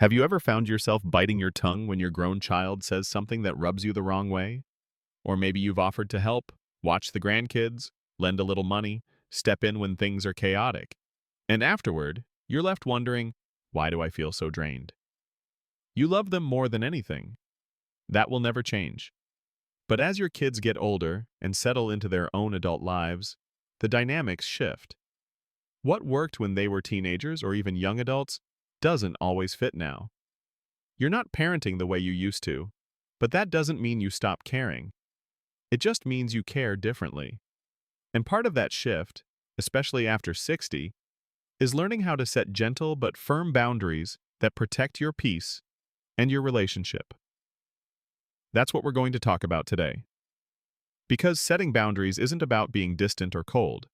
Have you ever found yourself biting your tongue when your grown child says something that rubs you the wrong way? Or maybe you've offered to help, watch the grandkids, lend a little money, step in when things are chaotic. And afterward, you're left wondering, why do I feel so drained? You love them more than anything. That will never change. But as your kids get older and settle into their own adult lives, the dynamics shift. What worked when they were teenagers or even young adults doesn't always fit now. You're not parenting the way you used to, but that doesn't mean you stop caring. It just means you care differently. And part of that shift, especially after 60, is learning how to set gentle but firm boundaries that protect your peace and your relationship. That's what we're going to talk about today. Because setting boundaries isn't about being distant or cold.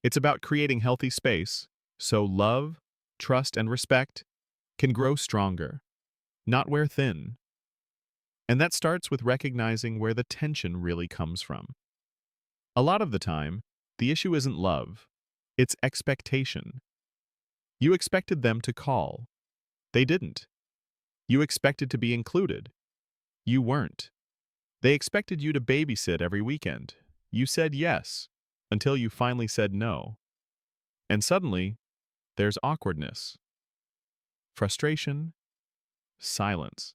It's about creating healthy space so love, trust, and respect can grow stronger, not wear thin. And that starts with recognizing where the tension really comes from. A lot of the time, the issue isn't love, it's expectation. You expected them to call. They didn't. You expected to be included. You weren't. They expected you to babysit every weekend. You said yes, until you finally said no. And suddenly, there's awkwardness, frustration, silence.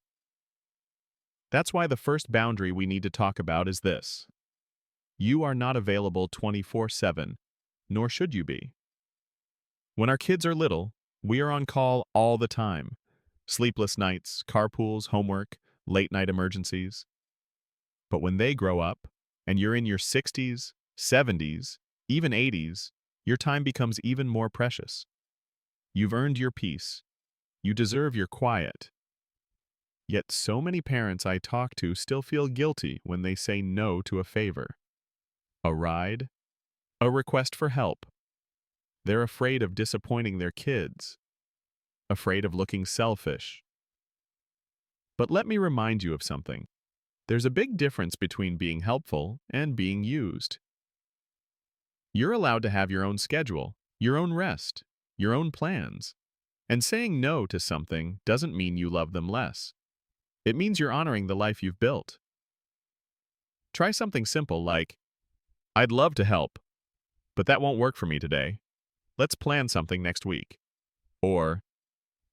That's why the first boundary we need to talk about is this. You are not available 24/7, nor should you be. When our kids are little, we are on call all the time. Sleepless nights, carpools, homework, late-night emergencies. But when they grow up, and you're in your 60s, 70s, even 80s, your time becomes even more precious. You've earned your peace. You deserve your quiet. Yet so many parents I talk to still feel guilty when they say no to a favor. A ride? A request for help. They're afraid of disappointing their kids. Afraid of looking selfish. But let me remind you of something. There's a big difference between being helpful and being used. You're allowed to have your own schedule, your own rest, your own plans. And saying no to something doesn't mean you love them less. It means you're honoring the life you've built. Try something simple like, I'd love to help, but that won't work for me today. Let's plan something next week. Or,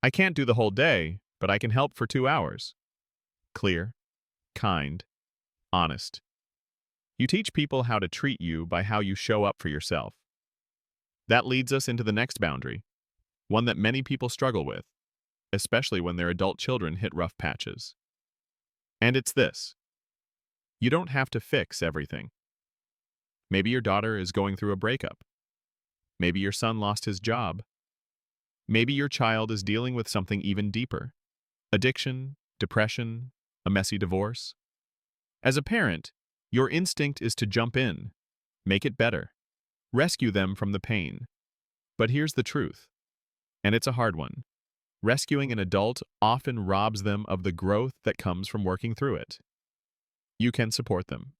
I can't do the whole day, but I can help for 2 hours. Clear, kind, honest. You teach people how to treat you by how you show up for yourself. That leads us into the next boundary, one that many people struggle with, especially when their adult children hit rough patches. And it's this. You don't have to fix everything. Maybe your daughter is going through a breakup. Maybe your son lost his job. Maybe your child is dealing with something even deeper. Addiction, depression, a messy divorce. As a parent, your instinct is to jump in, make it better, rescue them from the pain. But here's the truth, and it's a hard one. Rescuing an adult often robs them of the growth that comes from working through it. You can support them.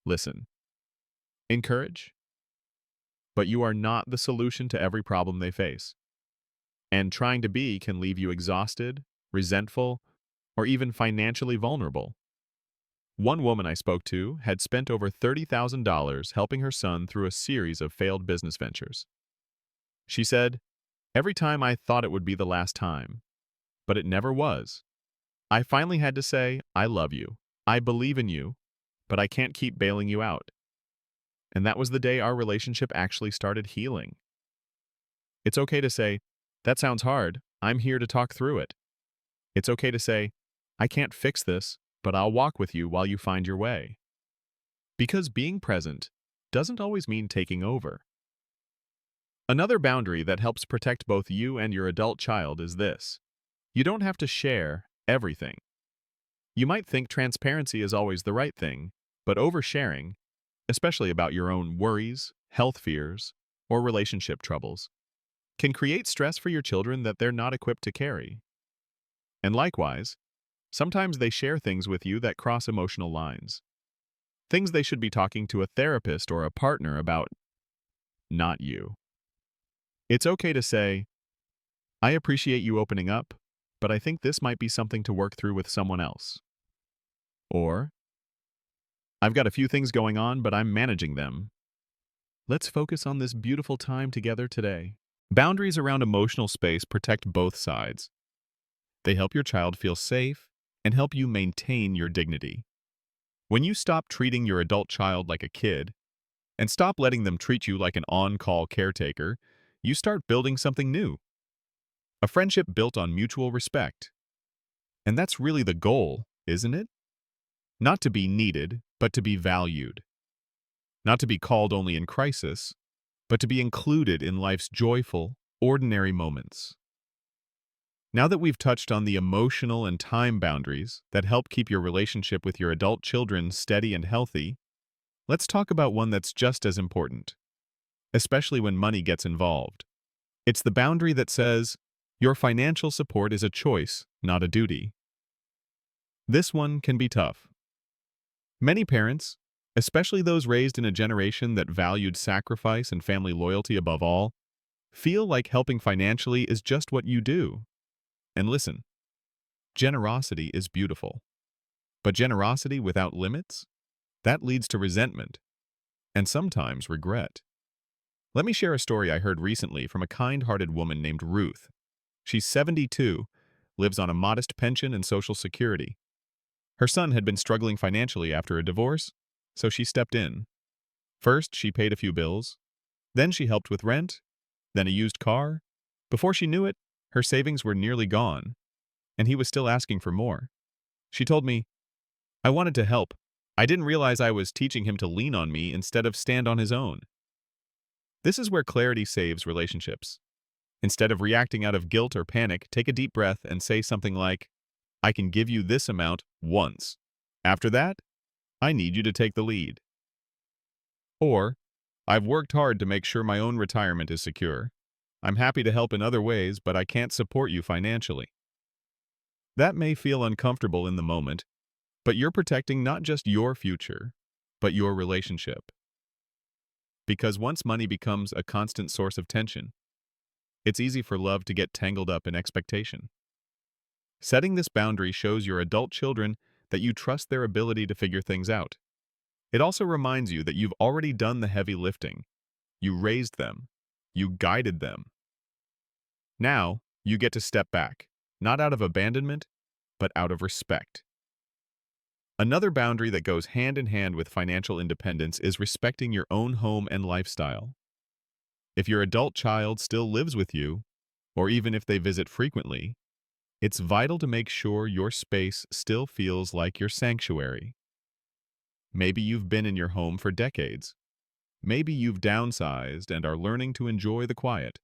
Listen. Encourage. But you are not the solution to every problem they face. And trying to be can leave you exhausted, resentful, or even financially vulnerable. One woman I spoke to had spent over $30,000 helping her son through a series of failed business ventures. She said, every time I thought it would be the last time, but it never was. I finally had to say, I love you, I believe in you, but I can't keep bailing you out. And that was the day our relationship actually started healing. It's okay to say, that sounds hard, I'm here to talk through it. It's okay to say, I can't fix this, but I'll walk with you while you find your way. Because being present doesn't always mean taking over. Another boundary that helps protect both you and your adult child is this. You don't have to share everything. You might think transparency is always the right thing, but oversharing, especially about your own worries, health fears, or relationship troubles, can create stress for your children that they're not equipped to carry. And likewise, sometimes they share things with you that cross emotional lines. Things they should be talking to a therapist or a partner about, not you. It's okay to say, I appreciate you opening up, but I think this might be something to work through with someone else. Or, I've got a few things going on, but I'm managing them. Let's focus on this beautiful time together today. Boundaries around emotional space protect both sides. They help your child feel safe and help you maintain your dignity. When you stop treating your adult child like a kid and stop letting them treat you like an on-call caretaker, you start building something new. A friendship built on mutual respect. And that's really the goal, isn't it? Not to be needed, but to be valued. Not to be called only in crisis, but to be included in life's joyful, ordinary moments. Now that we've touched on the emotional and time boundaries that help keep your relationship with your adult children steady and healthy, let's talk about one that's just as important, especially when money gets involved. It's the boundary that says, your financial support is a choice, not a duty. This one can be tough. Many parents, especially those raised in a generation that valued sacrifice and family loyalty above all, feel like helping financially is just what you do. And listen, generosity is beautiful. But generosity without limits? That leads to resentment, and sometimes regret. Let me share a story I heard recently from a kind-hearted woman named Ruth. She's 72, lives on a modest pension and Social Security. Her son had been struggling financially after a divorce, so she stepped in. First, she paid a few bills. Then she helped with rent, then a used car. Before she knew it, her savings were nearly gone, and he was still asking for more. She told me, I wanted to help. I didn't realize I was teaching him to lean on me instead of stand on his own. This is where clarity saves relationships. Instead of reacting out of guilt or panic, take a deep breath and say something like, I can give you this amount once. After that, I need you to take the lead. Or, I've worked hard to make sure my own retirement is secure. I'm happy to help in other ways, but I can't support you financially. That may feel uncomfortable in the moment, but you're protecting not just your future, but your relationship. Because once money becomes a constant source of tension, it's easy for love to get tangled up in expectation. Setting this boundary shows your adult children that you trust their ability to figure things out. It also reminds you that you've already done the heavy lifting. You raised them. You guided them. Now, you get to step back, not out of abandonment, but out of respect. Another boundary that goes hand in hand with financial independence is respecting your own home and lifestyle. If your adult child still lives with you, or even if they visit frequently, it's vital to make sure your space still feels like your sanctuary. Maybe you've been in your home for decades. Maybe you've downsized and are learning to enjoy the quiet.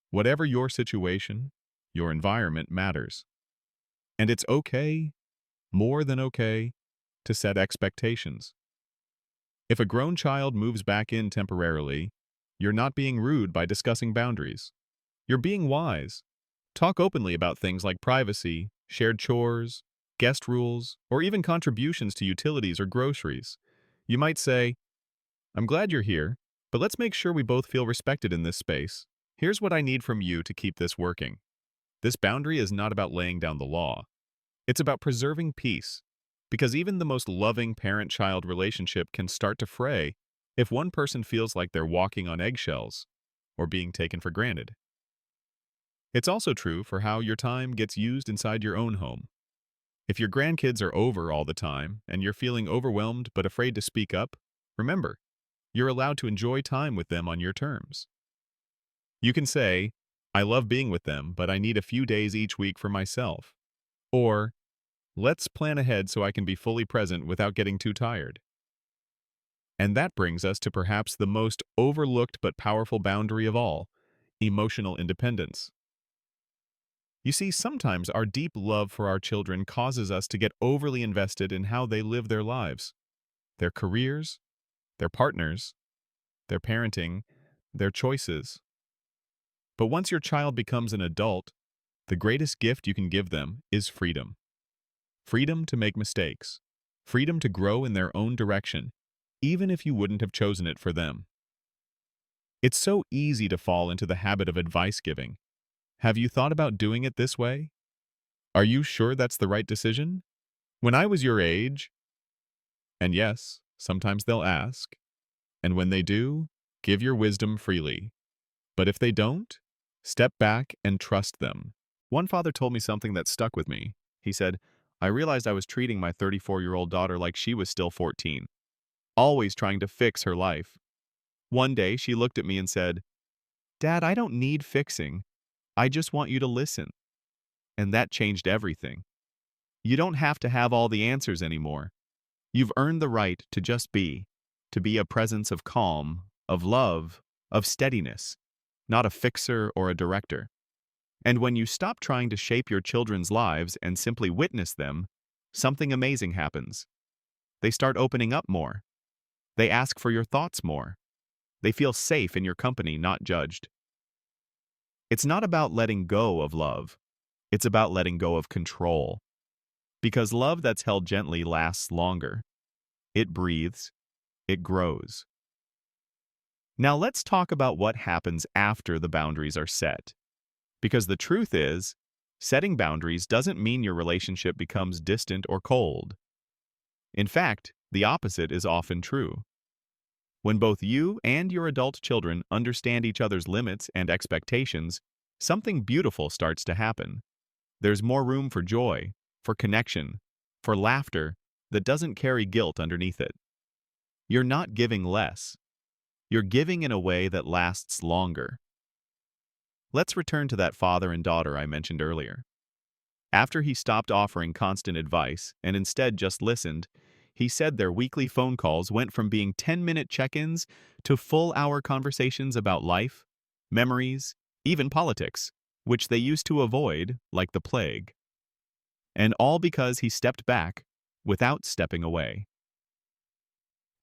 Whatever your situation, your environment matters. And it's okay, more than okay, to set expectations. If a grown child moves back in temporarily, you're not being rude by discussing boundaries. You're being wise. Talk openly about things like privacy, shared chores, guest rules, or even contributions to utilities or groceries. You might say, I'm glad you're here, but let's make sure we both feel respected in this space. Here's what I need from you to keep this working. This boundary is not about laying down the law. It's about preserving peace, because even the most loving parent-child relationship can start to fray if one person feels like they're walking on eggshells or being taken for granted. It's also true for how your time gets used inside your own home. If your grandkids are over all the time and you're feeling overwhelmed but afraid to speak up, remember, you're allowed to enjoy time with them on your terms. You can say, I love being with them, but I need a few days each week for myself. Or, let's plan ahead so I can be fully present without getting too tired. And that brings us to perhaps the most overlooked but powerful boundary of all, emotional independence. You see, sometimes our deep love for our children causes us to get overly invested in how they live their lives, their careers, their partners, their parenting, their choices. But once your child becomes an adult, the greatest gift you can give them is freedom. Freedom to make mistakes. Freedom to grow in their own direction, even if you wouldn't have chosen it for them. It's so easy to fall into the habit of advice giving. Have you thought about doing it this way? Are you sure that's the right decision? When I was your age, and yes, sometimes they'll ask, and when they do, give your wisdom freely. But if they don't, step back and trust them. One father told me something that stuck with me. He said, I realized I was treating my 34-year-old daughter like she was still 14, always trying to fix her life. One day, she looked at me and said, Dad, I don't need fixing. I just want you to listen. And that changed everything. You don't have to have all the answers anymore. You've earned the right to just be, to be a presence of calm, of love, of steadiness, not a fixer or a director. And when you stop trying to shape your children's lives and simply witness them, something amazing happens. They start opening up more. They ask for your thoughts more. They feel safe in your company, not judged. It's not about letting go of love. It's about letting go of control. Because love that's held gently lasts longer. It breathes. It grows. Now let's talk about what happens after the boundaries are set. Because the truth is, setting boundaries doesn't mean your relationship becomes distant or cold. In fact, the opposite is often true. When both you and your adult children understand each other's limits and expectations, something beautiful starts to happen. There's more room for joy, for connection, for laughter that doesn't carry guilt underneath it. You're not giving less. You're giving in a way that lasts longer. Let's return to that father and daughter I mentioned earlier. After he stopped offering constant advice and instead just listened, he said their weekly phone calls went from being 10-minute check-ins to full-hour conversations about life, memories, even politics, which they used to avoid like the plague. And all because he stepped back without stepping away.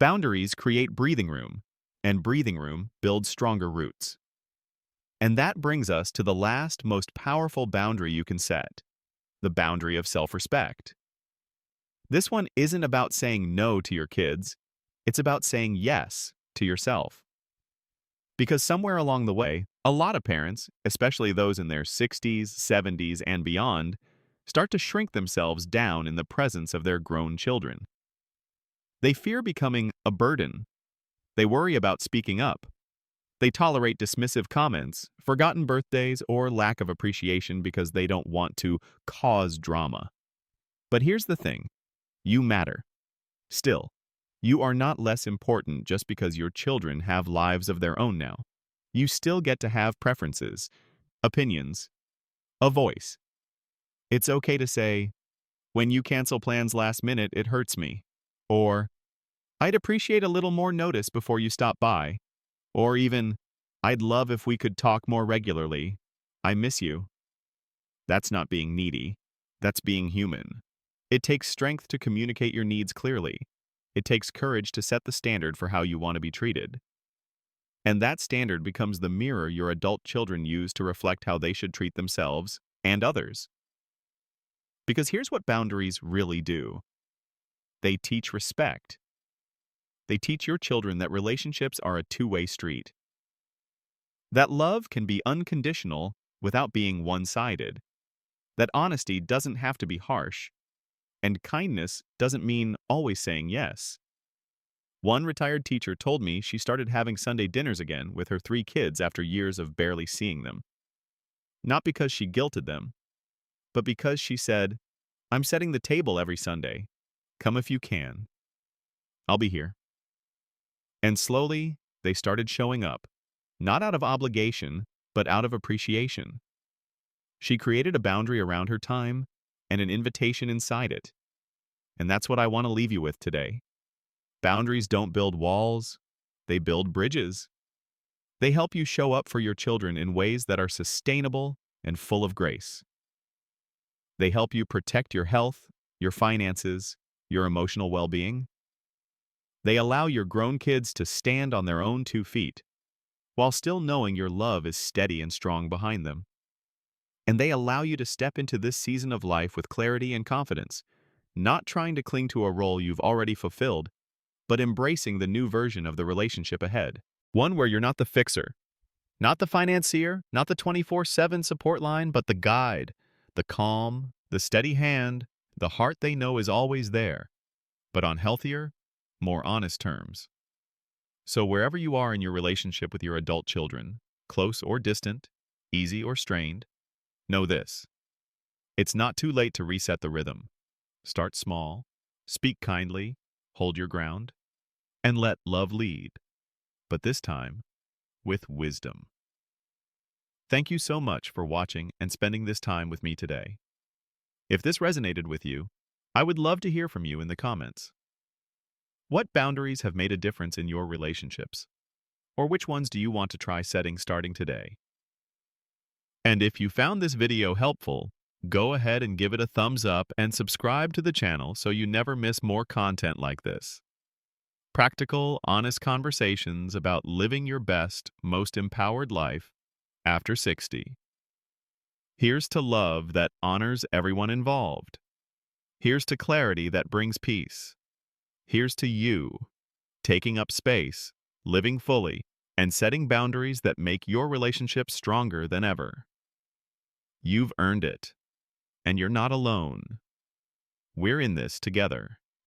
Boundaries create breathing room, and breathing room builds stronger roots. And that brings us to the last, most powerful boundary you can set, the boundary of self-respect. This one isn't about saying no to your kids, it's about saying yes to yourself. Because somewhere along the way, a lot of parents, especially those in their 60s, 70s, and beyond, start to shrink themselves down in the presence of their grown children. They fear becoming a burden. They worry about speaking up. They tolerate dismissive comments, forgotten birthdays, or lack of appreciation because they don't want to cause drama. But here's the thing. You matter. Still, you are not less important just because your children have lives of their own now. You still get to have preferences, opinions, a voice. It's okay to say, when you cancel plans last minute, it hurts me. Or, I'd appreciate a little more notice before you stop by. Or even, I'd love if we could talk more regularly. I miss you. That's not being needy. That's being human. It takes strength to communicate your needs clearly. It takes courage to set the standard for how you want to be treated. And that standard becomes the mirror your adult children use to reflect how they should treat themselves and others. Because here's what boundaries really do. They teach respect. They teach your children that relationships are a two-way street. That love can be unconditional without being one-sided. That honesty doesn't have to be harsh. And kindness doesn't mean always saying yes. One retired teacher told me she started having Sunday dinners again with her 3 kids after years of barely seeing them. Not because she guilted them, but because she said, I'm setting the table every Sunday. Come if you can. I'll be here. And slowly, they started showing up, not out of obligation, but out of appreciation. She created a boundary around her time and an invitation inside it. And that's what I want to leave you with today. Boundaries don't build walls, they build bridges. They help you show up for your children in ways that are sustainable and full of grace. They help you protect your health, your finances, your emotional well-being. They allow your grown kids to stand on their own 2 feet, while still knowing your love is steady and strong behind them. And they allow you to step into this season of life with clarity and confidence, not trying to cling to a role you've already fulfilled, but embracing the new version of the relationship ahead. One where you're not the fixer, not the financier, not the 24/7 support line, but the guide, the calm, the The steady hand, the heart they know is always there, but on healthier, more honest terms. So wherever you are in your relationship with your adult children, close or distant, easy or strained, know this. It's not too late to reset the rhythm. Start small, speak kindly, hold your ground, and let love lead, but this time with wisdom. Thank you so much for watching and spending this time with me today. If this resonated with you, I would love to hear from you in the comments. What boundaries have made a difference in your relationships? Or which ones do you want to try setting starting today? And if you found this video helpful, go ahead and give it a thumbs up and subscribe to the channel so you never miss more content like this. Practical, honest conversations about living your best, most empowered life after 60. Here's to love that honors everyone involved. Here's to clarity that brings peace. Here's to you, taking up space, living fully, and setting boundaries that make your relationship stronger than ever. You've earned it, and you're not alone. We're in this together.